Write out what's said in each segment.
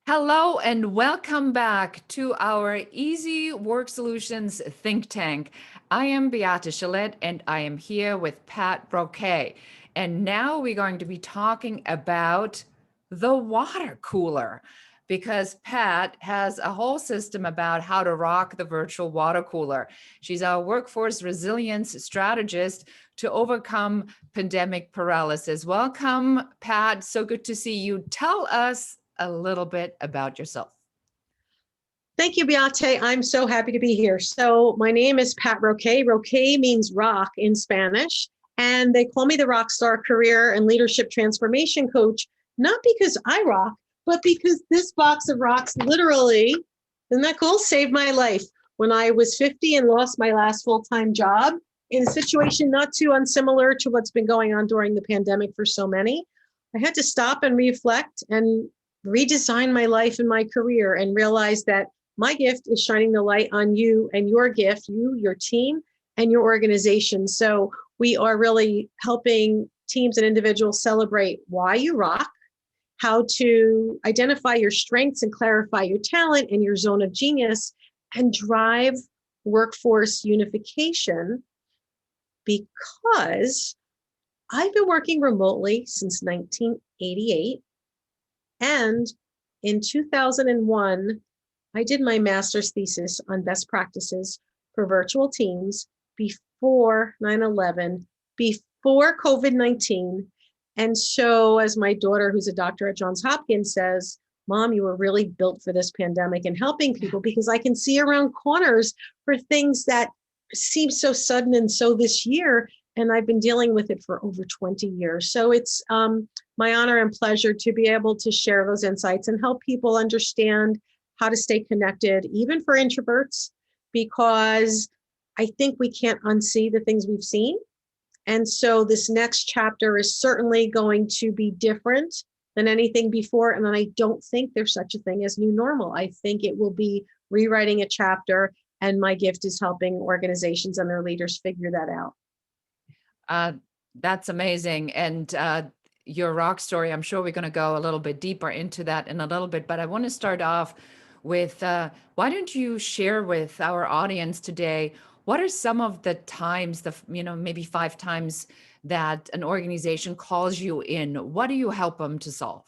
Hello and welcome back to our Easy Work Solutions think tank. I am Beate and I am here with Pat Roque. And now we're going to be talking about the water cooler because Pat has a whole system about how to rock the virtual water cooler. She's our workforce resilience strategist to overcome pandemic paralysis. Welcome, Pat. So good to see you. Tell us a little bit about yourself. Thank you, Beate. I'm so happy to be here. So my name is Pat Roque. Roque means rock in Spanish, and they call me the Rockstar Career and Leadership Transformation Coach, not because I rock, but because this box of rocks literally, isn't that cool? Saved my life when I was 50 and lost my last full-time job in a situation not too unsimilar to what's been going on during the pandemic for so many. I had to stop and reflect and redesign my life and my career and realize that my gift is shining the light on you and your gift, you, your team, and your organization. So we are really helping teams and individuals celebrate why you rock, how to identify your strengths and clarify your talent and your zone of genius, and drive workforce unification, because I've been working remotely since 1988. And in 2001, I did my master's thesis on best practices for virtual teams before 9/11, before COVID-19. And so, as my daughter, who's a doctor at Johns Hopkins, says, Mom, you were really built for this pandemic and helping people, because I can see around corners for things that seem so sudden and so this year. And I've been dealing with it for over 20 years. So it's my honor and pleasure to be able to share those insights and help people understand how to stay connected, even for introverts, because I think we can't unsee the things we've seen. And so this next chapter is certainly going to be different than anything before. And I don't think there's such a thing as new normal. I think it will be rewriting a chapter, and my gift is helping organizations and their leaders figure that out. That's amazing. And your rock story, I'm sure we're going to go a little bit deeper into that in a little bit, but I want to start off with, why don't you share with our audience today, what are some of the times, maybe 5 times that an organization calls you in? What do you help them to solve?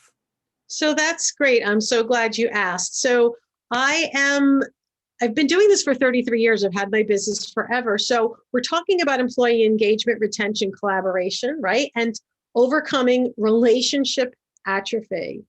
So that's great. I'm so glad you asked. So I've been doing this for 33 years. I've had my business forever. So we're talking about employee engagement, retention, collaboration, right? And overcoming relationship atrophy.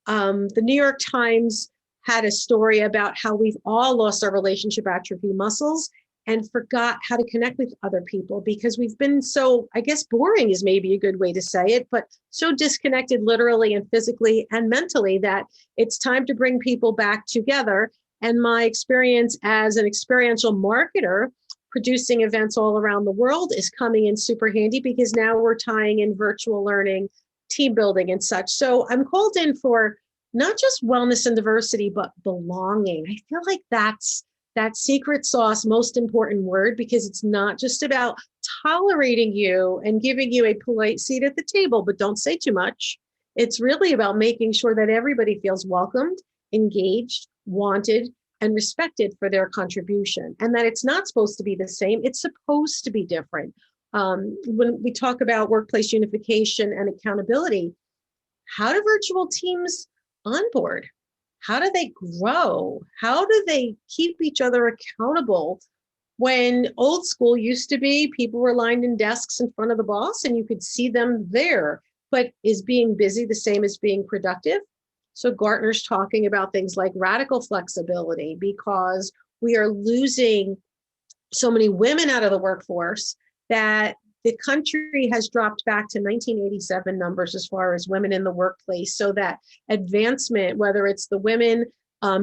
The New York Times had a story about how we've all lost our relationship atrophy muscles and forgot how to connect with other people, because we've been so, I guess boring is maybe a good way to say it, but so disconnected literally and physically and mentally that it's time to bring people back together. And my experience as an experiential marketer producing events all around the world is coming in super handy, because now we're tying in virtual learning, team building and such. So I'm called in for not just wellness and diversity, but belonging. I feel like that's that secret sauce, most important word, because it's not just about tolerating you and giving you a polite seat at the table, but don't say too much. It's really about making sure that everybody feels welcomed, engaged, wanted, and respected for their contribution, and that it's not supposed to be the same. It's supposed to be different. When we talk about workplace unification and accountability, how do virtual teams onboard? How do they grow? How do they keep each other accountable? When old school used to be people were lined in desks in front of the boss and you could see them there, but is being busy the same as being productive? So Gartner's talking about things like radical flexibility, because we are losing so many women out of the workforce that the country has dropped back to 1987 numbers as far as women in the workplace. So that advancement, whether it's the women,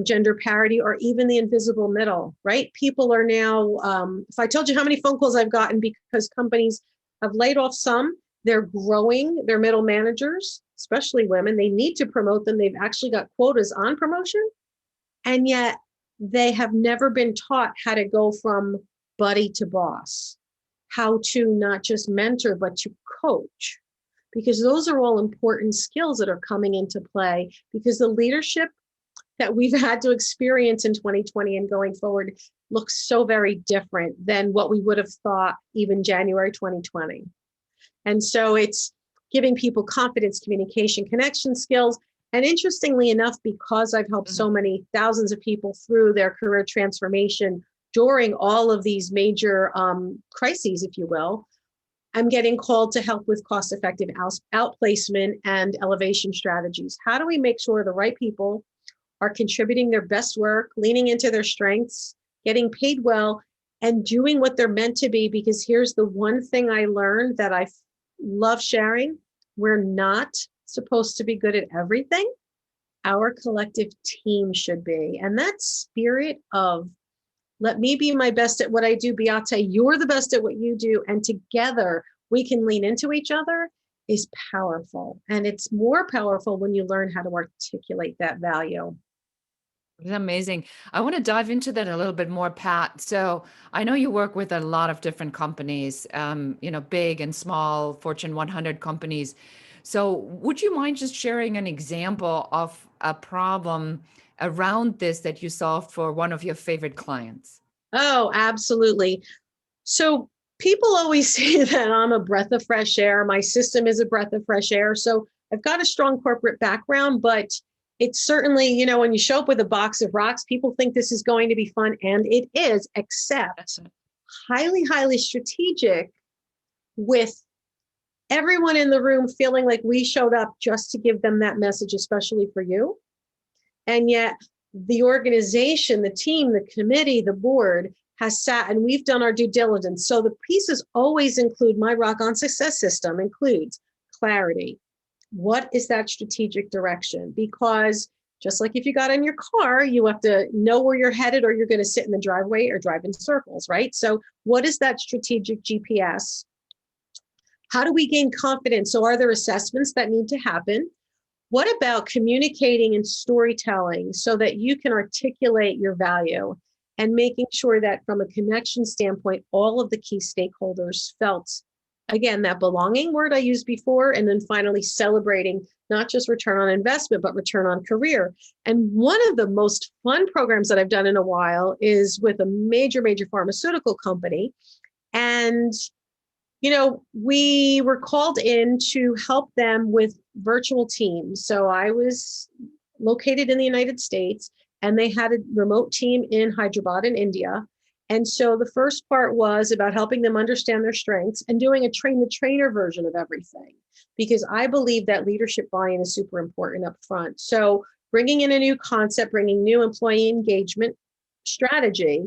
gender parity, or even the invisible middle, right? People are now, if I told you how many phone calls I've gotten because companies have laid off some, they're growing their middle managers, especially women. They need to promote them. They've actually got quotas on promotion. And yet they have never been taught how to go from buddy to boss. how to not just mentor, but to coach, because those are all important skills that are coming into play, because the leadership that we've had to experience in 2020 and going forward looks so very different than what we would have thought even January 2020. And so it's giving people confidence, communication, connection skills. And interestingly enough, because I've helped so many thousands of people through their career transformation during all of these major crises, if you will, I'm getting called to help with cost-effective outplacement and elevation strategies. How do we make sure the right people are contributing their best work, leaning into their strengths, getting paid well, and doing what they're meant to be? Because here's the one thing I learned that I love sharing. We're not supposed to be good at everything. Our collective team should be. And that spirit of, let me be my best at what I do, Beate, you're the best at what you do, and together we can lean into each other, is powerful. And it's more powerful when you learn how to articulate that value. It's amazing. I want to dive into that a little bit more, Pat. So I know you work with a lot of different companies, big and small, Fortune 100 companies. So would you mind just sharing an example of a problem around this that you solved for one of your favorite clients? Oh, absolutely. So people always say that I'm a breath of fresh air. My system is a breath of fresh air. So I've got a strong corporate background, but it's certainly, when you show up with a box of rocks, people think this is going to be fun, and it is, except highly, highly strategic, with everyone in the room feeling like we showed up just to give them that message, especially for you. And yet the organization, the team, the committee, the board has sat and we've done our due diligence. So the pieces always include, my Rock on Success system includes clarity. What is that strategic direction? Because just like if you got in your car, you have to know where you're headed, or you're going to sit in the driveway or drive in circles, right? So what is that strategic GPS? How do we gain confidence? So are there assessments that need to happen? What about communicating and storytelling so that you can articulate your value, and making sure that from a connection standpoint, all of the key stakeholders felt, again, that belonging word I used before, and then finally celebrating not just return on investment, but return on career. And one of the most fun programs that I've done in a while is with a major, major pharmaceutical company. And we were called in to help them with virtual teams. So I was located in the United States, and they had a remote team in Hyderabad in India. And so the first part was about helping them understand their strengths and doing a train the trainer version of everything, because I believe that leadership buy-in is super important up front. So bringing in a new concept, bringing new employee engagement strategy.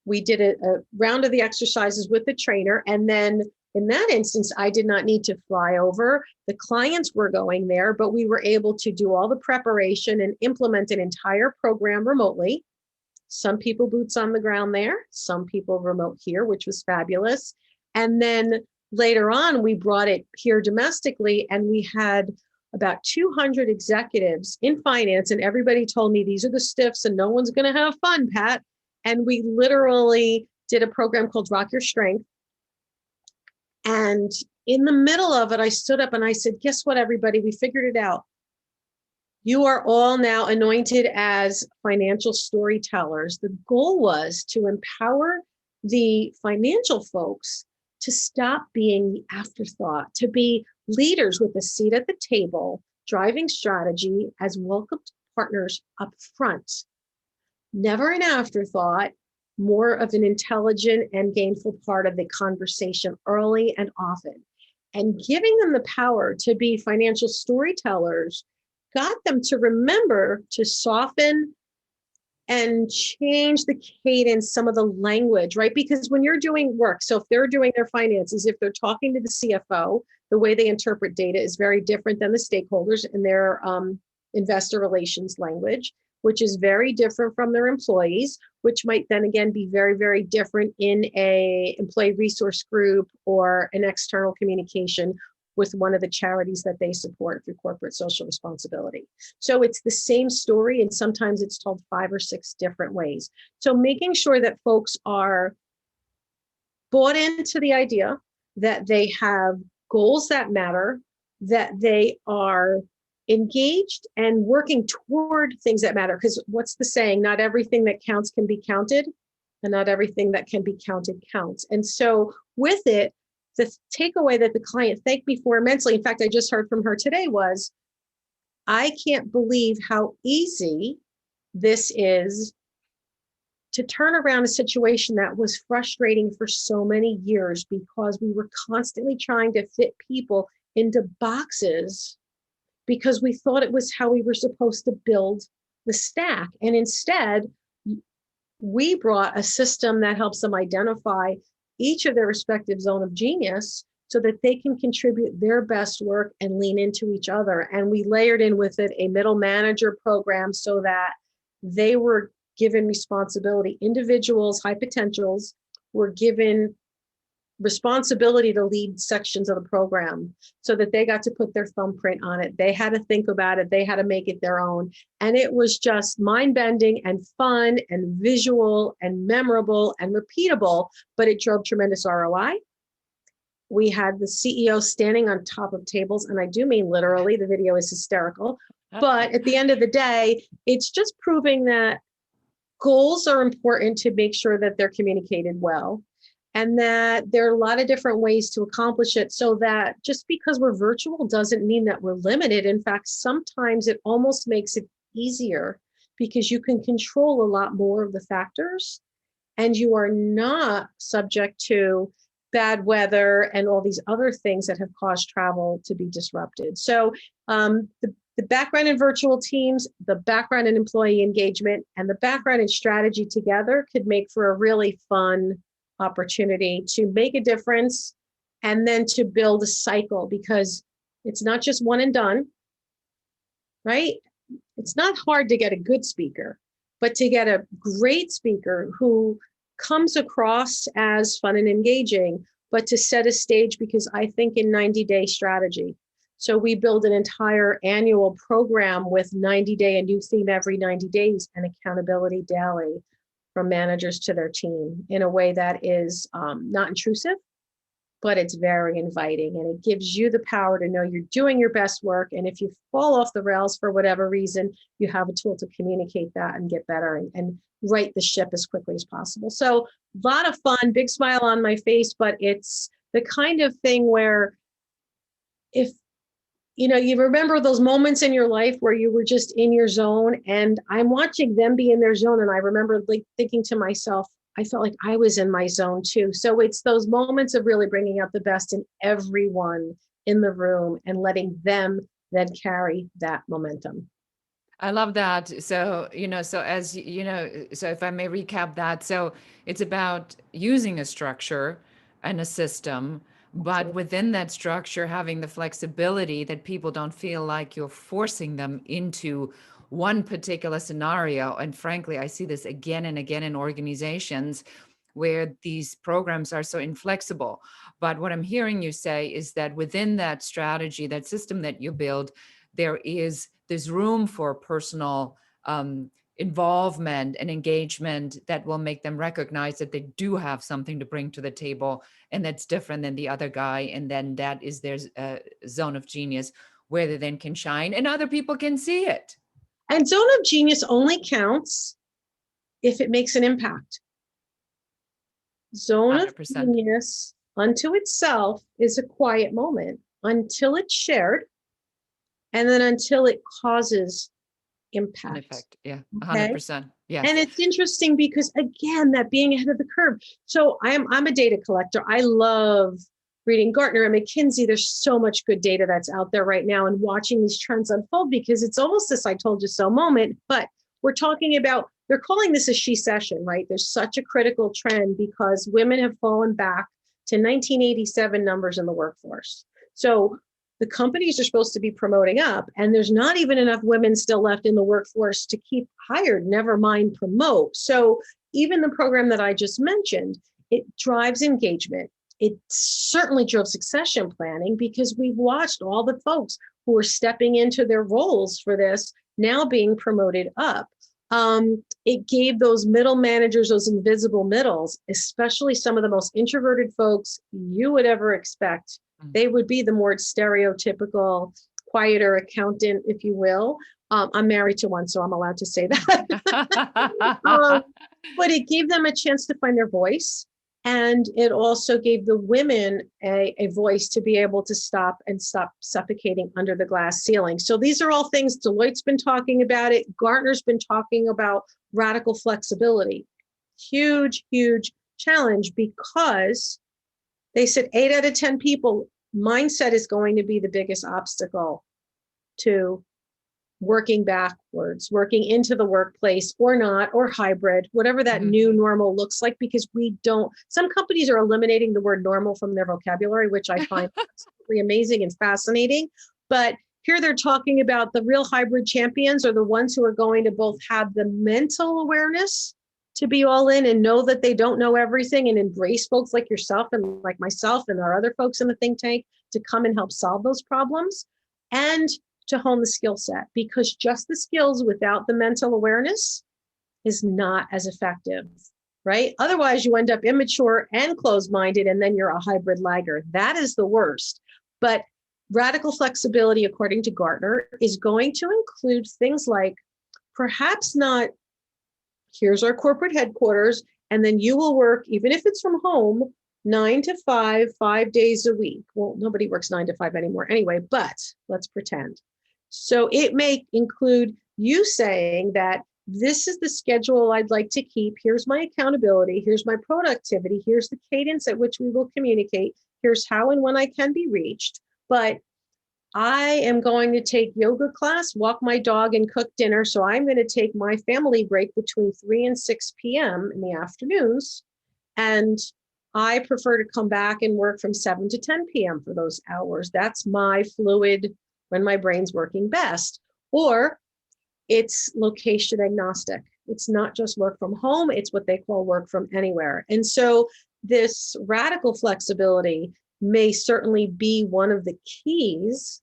We did a round of the exercises with the trainer, and then in that instance, I did not need to fly over. The clients were going there, but we were able to do all the preparation and implement an entire program remotely. Some people boots on the ground there, some people remote here, which was fabulous. And then later on, we brought it here domestically, and we had about 200 executives in finance, and everybody told me, these are the stiffs and no one's going to have fun, Pat. And we literally did a program called Rock Your Strength. And in the middle of it, I stood up and I said, guess what, everybody, we figured it out. You are all now anointed as financial storytellers. The goal was to empower the financial folks to stop being the afterthought, to be leaders with a seat at the table, driving strategy as welcomed partners up front. Never an afterthought, more of an intelligent and gainful part of the conversation early and often. And giving them the power to be financial storytellers got them to remember to soften and change the cadence, some of the language, right? Because when you're doing work, so if they're doing their finances, if they're talking to the CFO, the way they interpret data is very different than the stakeholders in their investor relations language, which is very different from their employees, which might then again be very, very different in a employee resource group or an external communication with one of the charities that they support through corporate social responsibility. So it's the same story, and sometimes it's told 5 or 6 different ways. So making sure that folks are bought into the idea that they have goals that matter, that they are engaged and working toward things that matter. Because what's the saying? Not everything that counts can be counted, and not everything that can be counted counts. And so with it, the takeaway that the client thanked me for immensely, in fact, I just heard from her today, was, I can't believe how easy this is to turn around a situation that was frustrating for so many years, because we were constantly trying to fit people into boxes because we thought it was how we were supposed to build the stack. And instead, we brought a system that helps them identify each of their respective zone of genius so that they can contribute their best work and lean into each other. And we layered in with it a middle manager program so that they were given responsibility. Individuals, high potentials, were given responsibility to lead sections of the program so that they got to put their thumbprint on it. They had to think about it. They had to make it their own. And it was just mind-bending and fun and visual and memorable and repeatable, but it drove tremendous ROI. We had the CEO standing on top of tables, and I do mean literally. The video is hysterical. But at the end of the day, it's just proving that goals are important to make sure that they're communicated well, and that there are a lot of different ways to accomplish it, so that just because we're virtual doesn't mean that we're limited. In fact, sometimes it almost makes it easier because you can control a lot more of the factors, and you are not subject to bad weather and all these other things that have caused travel to be disrupted. So the background in virtual teams, the background in employee engagement, and the background in strategy together could make for a really fun opportunity to make a difference, and then to build a cycle, because it's not just one and done, right? It's not hard to get a good speaker, but to get a great speaker who comes across as fun and engaging, but to set a stage, because I think in 90-day strategy. So we build an entire annual program with 90-day, a new theme every 90 days, and accountability daily from managers to their team in a way that is not intrusive, but it's very inviting. And it gives you the power to know you're doing your best work. And if you fall off the rails for whatever reason, you have a tool to communicate that and get better and right the ship as quickly as possible. So a lot of fun, big smile on my face, but it's the kind of thing where if you remember those moments in your life where you were just in your zone, and I'm watching them be in their zone. And I remember thinking to myself, I felt like I was in my zone too. So it's those moments of really bringing out the best in everyone in the room and letting them then carry that momentum. I love that. So, so if I may recap that, so it's about using a structure and a system, but within that structure, having the flexibility that people don't feel like you're forcing them into one particular scenario. And frankly, I see this again and again in organizations where these programs are so inflexible. But what I'm hearing you say is that within that strategy, that system that you build, there's room for personal involvement and engagement that will make them recognize that they do have something to bring to the table, and that's different than the other guy. And then that is their zone of genius where they then can shine and other people can see it. And zone of genius only counts if it makes an impact. Zone 100%. Of genius unto itself is a quiet moment until it's shared, and then until it causes impact. An effect. Yeah, 100%. Okay? Yes. And it's interesting because, again, that being ahead of the curve. So I'm a data collector. I love reading Gartner and McKinsey. There's so much good data that's out there right now, and watching these trends unfold, because it's almost this I told you so moment. But we're talking about, they're calling this a she-cession, right? There's such a critical trend because women have fallen back to 1987 numbers in the workforce. So the companies are supposed to be promoting up, and there's not even enough women still left in the workforce to keep hired, never mind promote. So even the program that I just mentioned, it drives engagement. It certainly drove succession planning, because we've watched all the folks who are stepping into their roles for this now being promoted up. It gave those middle managers, those invisible middles, especially some of the most introverted folks you would ever expect. They would be the more stereotypical, quieter accountant, if you will. I'm married to one, so I'm allowed to say that. But it gave them a chance to find their voice. And it also gave the women a voice to be able to stop suffocating under the glass ceiling. So these are all things Deloitte's been talking about it. Gartner's been talking about radical flexibility. Huge, huge challenge, because they said 8 out of 10 people, mindset is going to be the biggest obstacle to working backwards, working into the workplace or not, or hybrid, whatever that new normal looks like, because some companies are eliminating the word normal from their vocabulary, which I find absolutely amazing and fascinating. But here they're talking about the real hybrid champions are the ones who are going to both have the mental awareness to be all in and know that they don't know everything, and embrace folks like yourself and like myself and our other folks in the think tank to come and help solve those problems, and to hone the skill set, because just the skills without the mental awareness is not as effective, right? Otherwise, you end up immature and closed-minded, and then you're a hybrid laggard. That is the worst. But radical flexibility, according to Gartner, is going to include things like perhaps not, here's our corporate headquarters, and then you will work, even if it's from home, 9 to 5, 5 days a week. Well, nobody works 9 to 5 anymore anyway, but let's pretend. So it may include you saying that this is the schedule I'd like to keep. Here's my accountability. Here's my productivity. Here's the cadence at which we will communicate. Here's how and when I can be reached. But I am going to take yoga class, walk my dog, and cook dinner. So I'm going to take my family break between 3 and 6 p.m. in the afternoons. And I prefer to come back and work from 7 to 10 p.m. for those hours. That's my fluid, when my brain's working best. Or it's location agnostic. It's not just work from home, it's what they call work from anywhere. And so this radical flexibility may certainly be one of the keys,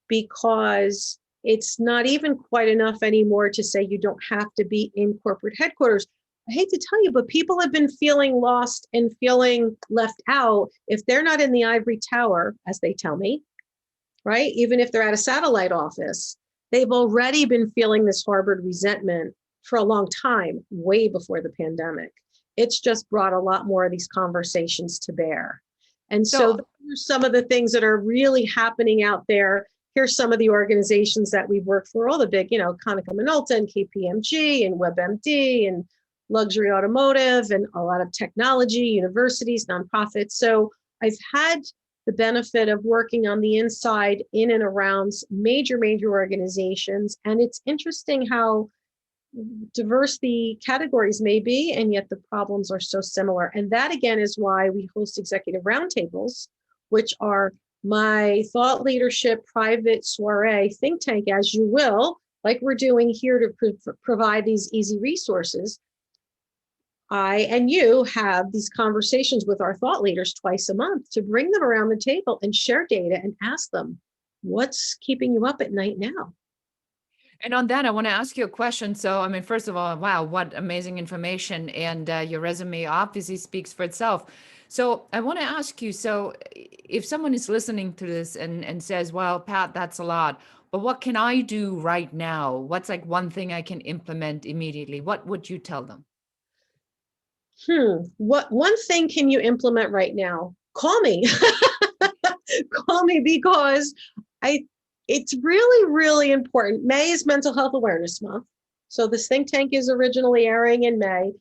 because it's not even quite enough anymore to say you don't have to be in corporate headquarters. I hate to tell you, but people have been feeling lost and feeling left out if they're not in the ivory tower, as they tell me, right? Even if they're at a satellite office, they've already been feeling this harbored resentment for a long time, way before the pandemic. It's just brought a lot more of these conversations to bear. And so those are some of the things that are really happening out there. Here's some of the organizations that we've worked for, all the big, Konica Minolta and KPMG and WebMD and luxury automotive and a lot of technology, universities, nonprofits. So I've had the benefit of working on the inside in and around major organizations. And it's interesting how diverse the categories may be, and yet the problems are so similar. And that, again, is why we host executive roundtables, which are my thought leadership private soiree think tank, as you will, like we're doing here to provide these easy resources. I and you have these conversations with our thought leaders twice a month to bring them around the table and share data and ask them, what's keeping you up at night now? And on that, I want to ask you a question. So, I mean, first of all, wow, what amazing information. And your resume obviously speaks for itself. So I want to ask you, so if someone is listening to this and says, well, Pat, that's a lot, but what can I do right now? What's like one thing I can implement immediately? What would you tell them? What one thing can you implement right now? Call me. Call me, because it's really, really important. May is Mental Health Awareness Month. So this think tank is originally airing in May.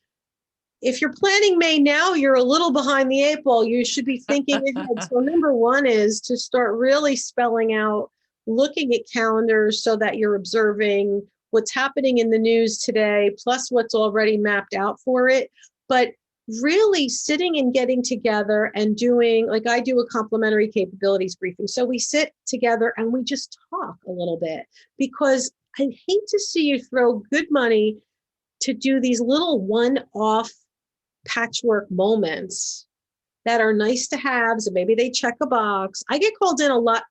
If you're planning May now, you're a little behind the 8 ball. You should be thinking ahead. So number one is to start really spelling out, looking at calendars so that you're observing what's happening in the news today, plus what's already mapped out for it. But really sitting and getting together and doing, like I do a complementary capabilities briefing. So we sit together and we just talk a little bit, because I hate to see you throw good money to do these little one-off patchwork moments that are nice to haves, and maybe they check a box. I get called in a lot.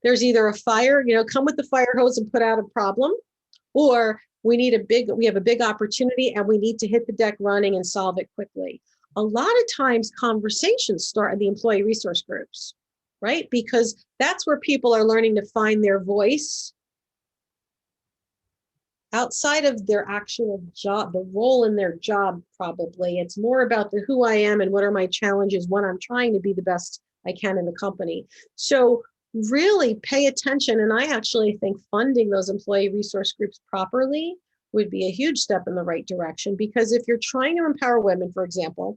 There's either a fire, come with the fire hose and put out a problem, or we have a big opportunity and we need to hit the deck running and solve it quickly. A lot of times conversations start at the employee resource groups, right? Because that's where people are learning to find their voice outside of their actual job, the role in their job, probably. It's more about the who I am and what are my challenges when I'm trying to be the best I can in the company. So really pay attention. And I actually think funding those employee resource groups properly would be a huge step in the right direction. Because if you're trying to empower women, for example,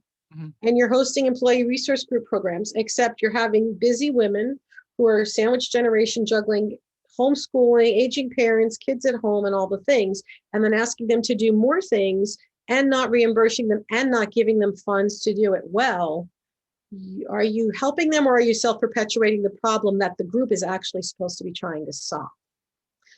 and you're hosting employee resource group programs, except you're having busy women who are sandwich generation juggling homeschooling, aging parents, kids at home, and all the things, and then asking them to do more things and not reimbursing them and not giving them funds to do it well, are you helping them or are you self-perpetuating the problem that the group is actually supposed to be trying to solve?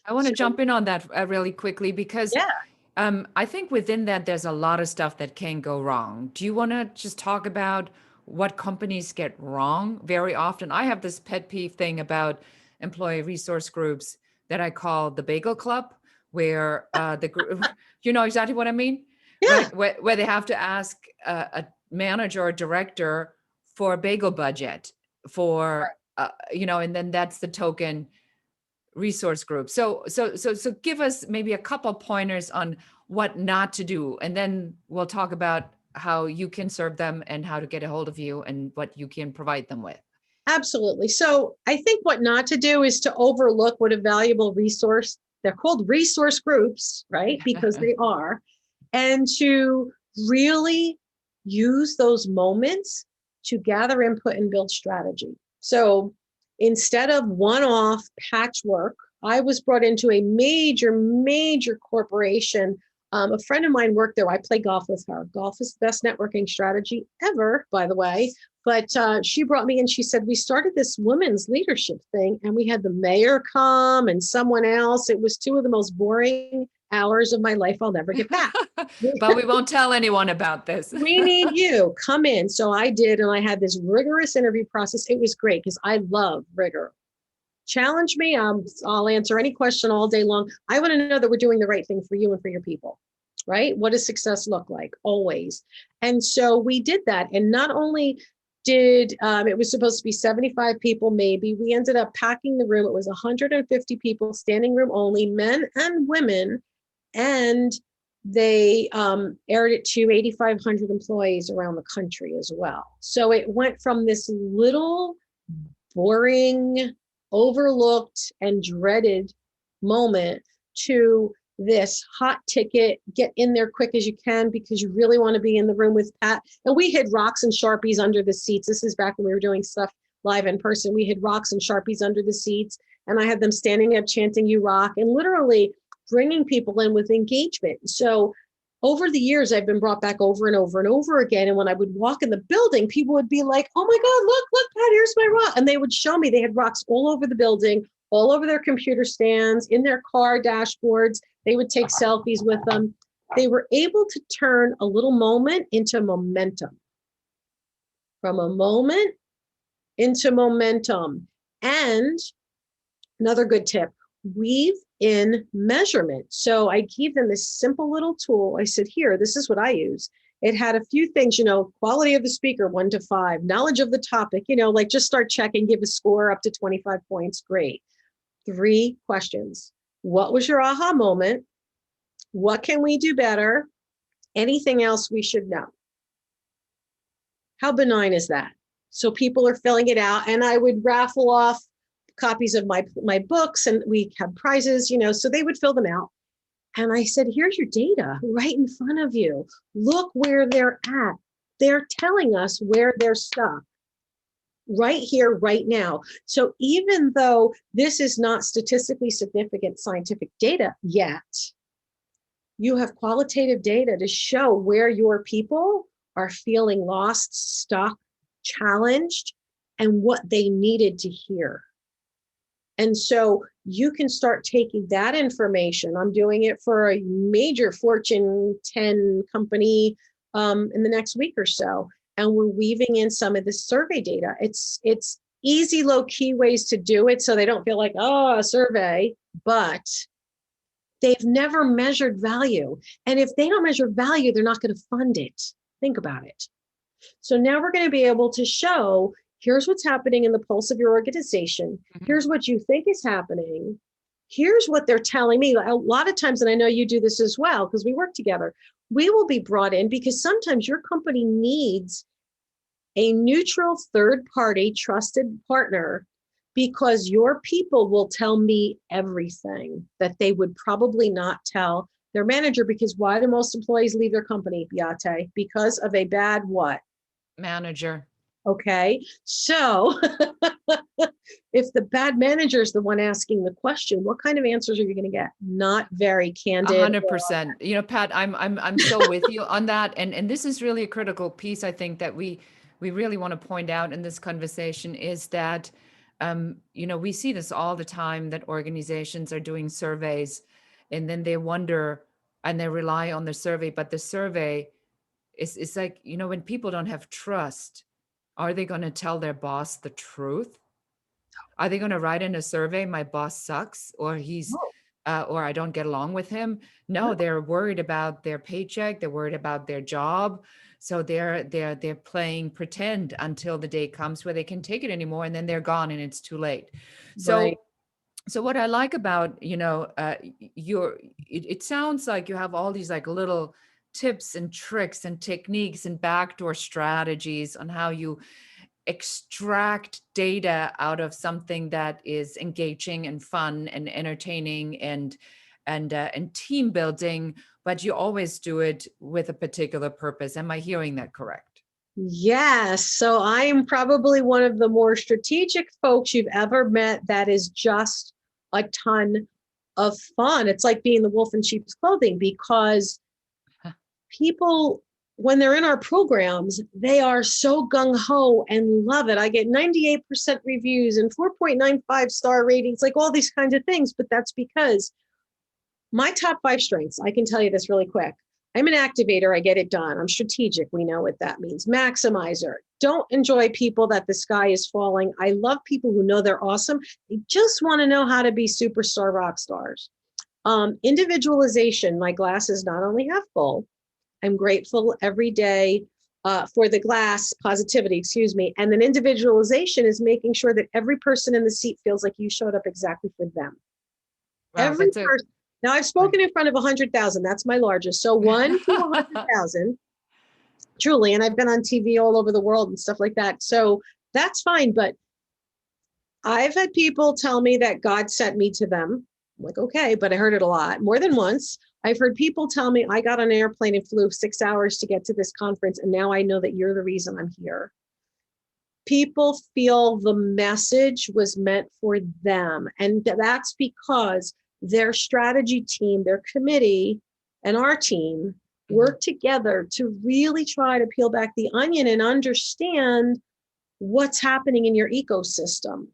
I want to jump in on that really quickly because Yeah. I think within that, there's a lot of stuff that can go wrong. Do you want to just talk about what companies get wrong very often? I have this pet peeve thing about employee resource groups that I call the bagel club, where the group, you know exactly what I mean, Yeah. right? Where they have to ask a manager or director for a bagel budget for, and then that's the token resource group. So give us maybe a couple pointers on what not to do, and then we'll talk about how you can serve them and how to get a hold of you and what you can provide them with. Absolutely. So I think what not to do is to overlook what a valuable resource, they're called resource groups, right? Because they are, and to really use those moments to gather input and build strategy. So instead of one-off patchwork, I was brought into a major corporation. A friend of mine worked there. I play golf with her. Golf is the best networking strategy ever, by the way. But she brought me in. She said, we started this women's leadership thing and we had the mayor come and someone else. It was two of the most boring hours of my life I'll never get back. But we won't tell anyone about this. We need you. Come in. So I did. And I had this rigorous interview process. It was great because I love rigor. Challenge me. I'll answer any question all day long. I want to know that we're doing the right thing for you and for your people, right? What does success look like? Always. And so we did that. And not only did, it was supposed to be 75 people, maybe, we ended up packing the room. It was 150 people, standing room only, men and women. And they aired it to 8,500 employees around the country as well. So it went from this little boring, overlooked and dreaded moment to this hot ticket, get in there quick as you can because you really want to be in the room with Pat. And we hid rocks and Sharpies under the seats. This is back when we were doing stuff live in person. We hid rocks and Sharpies under the seats. And I had them standing up chanting, "You rock," and literally bringing people in with engagement. So over the years, I've been brought back over and over and over again. And when I would walk in the building, people would be like, "Oh my God, look, Pat, here's my rock." And they would show me they had rocks all over the building, all over their computer stands, in their car dashboards. They would take selfies with them. They were able to turn a little moment into momentum. From a moment into momentum. And another good tip, weave in measurement. So I gave them this simple little tool. I said, here, this is what I use. It had a few things, quality of the speaker, 1 to 5, knowledge of the topic, like just start checking, give a score up to 25 points. Great. 3 questions. What was your aha moment? What can we do better? Anything else we should know? How benign is that? So people are filling it out, and I would raffle off copies of my books, and we have prizes, so they would fill them out. And I said, here's your data right in front of you. Look where they're at. They're telling us where they're stuck right here, right now. So even though this is not statistically significant scientific data yet, you have qualitative data to show where your people are feeling lost, stuck, challenged, and what they needed to hear. And so you can start taking that information. I'm doing it for a major Fortune 10 company in the next week or so. And we're weaving in some of the survey data. It's easy, low key ways to do it so they don't feel like, oh, a survey, but They've never measured value. And if they don't measure value, they're not going to fund it. Think about it. So now we're going to be able to show, here's what's happening in the pulse of your organization. Mhm. Here's what you think is happening. Here's what they're telling me. A lot of times, and I know you do this as well, because we work together, we will be brought in because sometimes your company needs a neutral third party trusted partner, because your people will tell me everything that they would probably not tell their manager. Because why do most employees leave their company, Beate? Because of a bad what? Manager. Okay. So if the bad manager is the one asking the question, what kind of answers are you going to get? Not very candid. 100%. You know, Pat, I'm so with you on that. And this is really a critical piece, I think, that we really want to point out in this conversation is that you know, we see this all the time, that organizations are doing surveys and then they wonder and they rely on the survey, but the survey is like, you know, when people don't have trust, are they going to tell their boss the truth? Are they going to write in a survey, my boss sucks, or No, or I don't get along with him? no, No, they're worried about their paycheck. They're worried about their job. So they're playing pretend until the day comes where they can take it anymore, and then they're gone, and it's too late. right. So what I like about, you know, it sounds like you have all these like little tips and tricks and techniques and backdoor strategies on how you extract data out of something that is engaging and fun and entertaining and team building, but you always do it with a particular purpose. Am I hearing that correct? Yes. So I am probably one of the more strategic folks you've ever met. That is just a ton of fun. It's like being the wolf in sheep's clothing, because people, when they're in our programs, they are so gung-ho and love it. I get 98% reviews and 4.95-star ratings, like all these kinds of things. But that's because my top 5 strengths, I can tell you this really quick. I'm an activator. I get it done. I'm strategic. We know what that means. Maximizer. Don't enjoy people that the sky is falling. I love people who know they're awesome. They just want to know how to be superstar rock stars. Individualization. My glass is not only half full. I'm grateful every day for the glass positivity, excuse me. And then individualization is making sure that every person in the seat feels like you showed up exactly for them. Wow, Every that's a person. Now I've spoken in front of 100,000. That's my largest. So 1 to 100,000, truly. And I've been on TV all over the world and stuff like that. So that's fine. But I've had people tell me that God sent me to them. I'm like, okay, but I heard it a lot, more than once. I've heard people tell me I got on an airplane and flew 6 hours to get to this conference, and now I know that you're the reason I'm here. People feel the message was meant for them. And that's because their strategy team, their committee, and our team work together to really try to peel back the onion and understand what's happening in your ecosystem.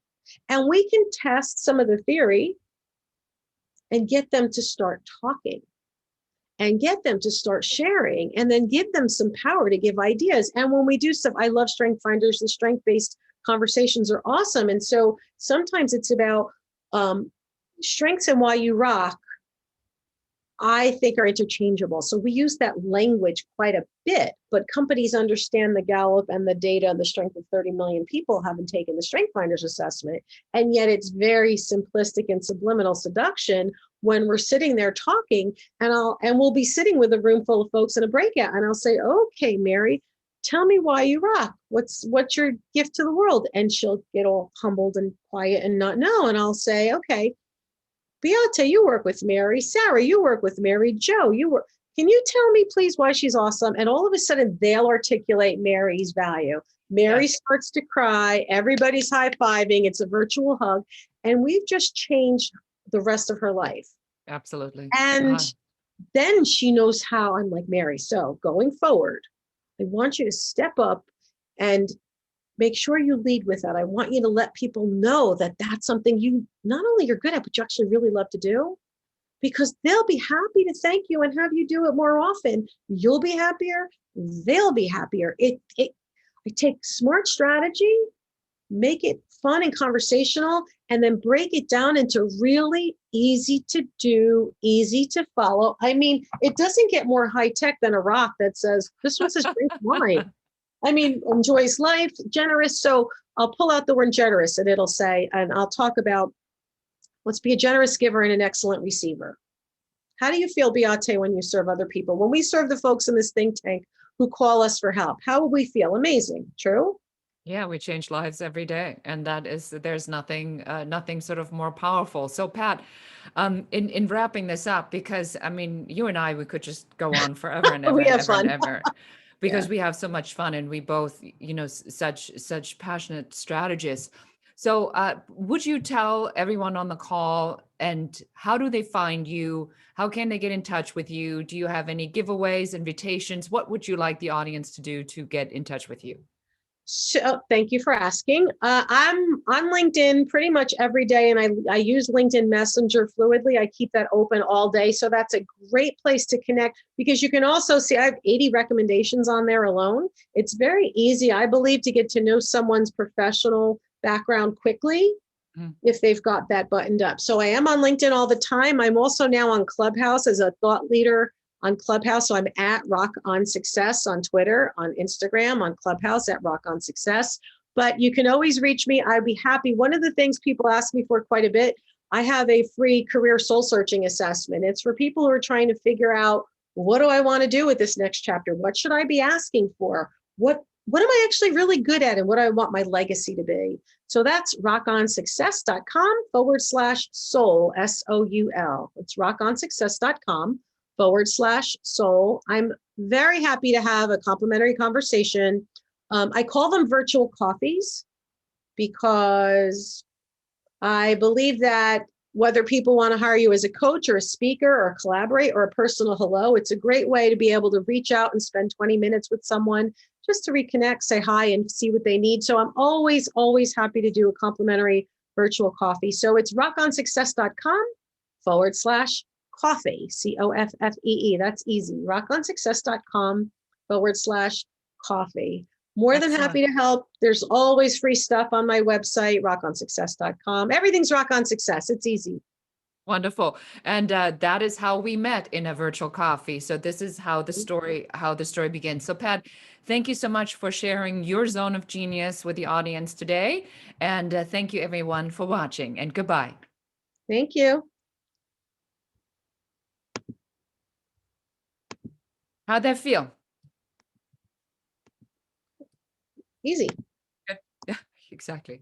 And we can test some of the theory and get them to start talking and get them to start sharing, and then give them some power to give ideas. And when we do stuff, I love strength finders. The strength-based conversations are awesome. And so sometimes it's about strengths and why you rock, I think, are interchangeable. So we use that language quite a bit, but companies understand the Gallup and the data and the strength of 30 million people haven't taken the Strength Finders assessment. And yet it's very simplistic and subliminal seduction when we're sitting there talking, and we'll be sitting with a room full of folks in a breakout. And I'll say, okay, Mary, tell me why you rock. What's your gift to the world? And she'll get all humbled and quiet and not know. And I'll say, okay, Beate, you work with Mary. Sarah, you work with Mary. Joe, you work. Can you tell me, please, why she's awesome? And all of a sudden, they'll articulate Mary's value. Mary starts to cry. Everybody's high-fiving. It's a virtual hug. And we've just changed the rest of her life. Absolutely. And then she knows how. I'm like, Mary, so going forward, I want you to step up and make sure you lead with that. I want you to let people know that that's something you not only you're good at, but you actually really love to do, because they'll be happy to thank you and have you do it more often. You'll be happier. They'll be happier. I take smart strategy, make it fun and conversational, and then break it down into really easy to do, easy to follow. I mean, it doesn't get more high tech than a rock that says, this one says drink wine. I mean, enjoys life, generous. So I'll pull out the word generous and it'll say, and I'll talk about, let's be a generous giver and an excellent receiver. How do you feel, Beate, when you serve other people? When we serve the folks in this think tank who call us for help, how would we feel? Amazing. True? Yeah, we change lives every day, and there's nothing sort of more powerful. So, Pat, in wrapping this up, because I mean, you and I, we could just go on forever and ever We and have ever and fun. ever, Yeah. because we have so much fun, and we both, such passionate strategists. So, would you tell everyone on the call, and how do they find you? How can they get in touch with you? Do you have any giveaways, invitations? What would you like the audience to do to get in touch with you? So thank you for asking. I'm on LinkedIn pretty much every day, and I use LinkedIn Messenger fluidly. I keep that open all day. So that's a great place to connect, because you can also see I have 80 recommendations on there alone. It's very easy, I believe, to get to know someone's professional background quickly Mm. if they've got that buttoned up. So I am on LinkedIn all the time. I'm also now on Clubhouse as a thought leader on Clubhouse. So I'm at Rock on Success on Twitter, on Instagram, on Clubhouse at Rock on Success. But you can always reach me. I'd be happy. One of the things people ask me for quite a bit, I have a free career soul searching assessment. It's for people who are trying to figure out, what do I want to do with this next chapter? What should I be asking for? What am I actually really good at, and what do I want my legacy to be? So that's rockonsuccess.com/soul, SOUL. It's rockonsuccess.com/soul. I'm very happy to have a complimentary conversation. I call them virtual coffees because I believe that whether people want to hire you as a coach or a speaker or collaborate or a personal hello, it's a great way to be able to reach out and spend 20 minutes with someone just to reconnect, say hi, and see what they need. So I'm always, always happy to do a complimentary virtual coffee. So it's rockonsuccess.com/coffee, COFFEE. That's easy. rockonsuccess.com/coffee. More than Excellent. happy to help. There's always free stuff on my website, rockonsuccess.com. Everything's Rock on Success. It's easy. Wonderful. And that is how we met, in a virtual coffee. So this is how the story begins. So Pat, thank you so much for sharing your zone of genius with the audience today. And thank you everyone for watching, and goodbye. Thank you. How'd that feel? Easy. Good. Yeah, exactly.